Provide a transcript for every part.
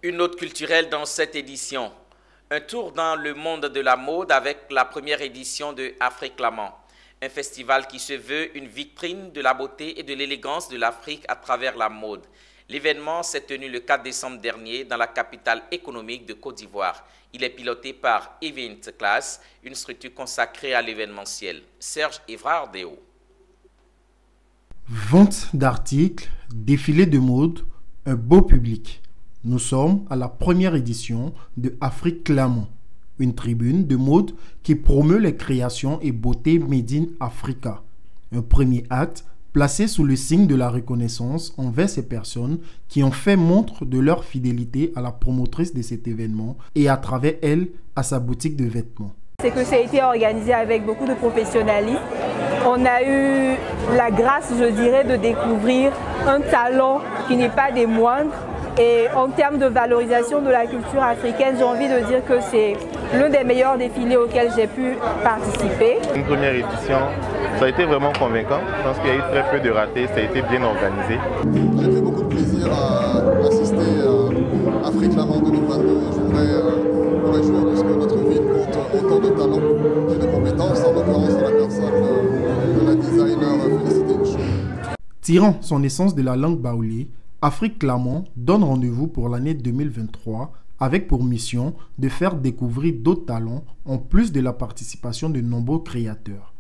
Une note culturelle dans cette édition. Un tour dans le monde de la mode avec la première édition de Africlamant. Un festival qui se veut une vitrine de la beauté et de l'élégance de l'Afrique à travers la mode. L'événement s'est tenu le 4 décembre dernier dans la capitale économique de Côte d'Ivoire. Il est piloté par Event Class, une structure consacrée à l'événementiel. Serge Evrardéo. Vente d'articles, défilé de mode, un beau public. Nous sommes à la première édition de Africlamant, une tribune de mode qui promeut les créations et beautés made in Africa. Un premier acte placé sous le signe de la reconnaissance envers ces personnes qui ont fait montre de leur fidélité à la promotrice de cet événement et à travers elle à sa boutique de vêtements. C'est que ça a été organisé avec beaucoup de professionnalisme. On a eu la grâce, je dirais, de découvrir un talent qui n'est pas des moindres. Et en termes de valorisation de la culture africaine, j'ai envie de dire que c'est l'un des meilleurs défilés auxquels j'ai pu participer. Une première édition, ça a été vraiment convaincant. Je pense qu'il y a eu très peu de ratés, ça a été bien organisé. J'ai pris beaucoup de plaisir à assister à Africlamant 2022 et je voudrais me réjouir de ce que notre ville compte autant de talents et de compétences, en l'occurrence dans la personne de la designer Félicité Michaud. Tirant son essence de la langue baoulé, Africlamant donne rendez-vous pour l'année 2023 avec pour mission de faire découvrir d'autres talents en plus de la participation de nombreux créateurs.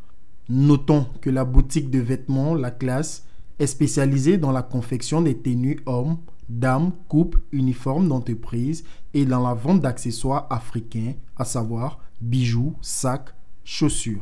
Notons que la boutique de vêtements La Classe est spécialisée dans la confection des tenues hommes, dames, couples, uniformes d'entreprise et dans la vente d'accessoires africains, à savoir bijoux, sacs, chaussures.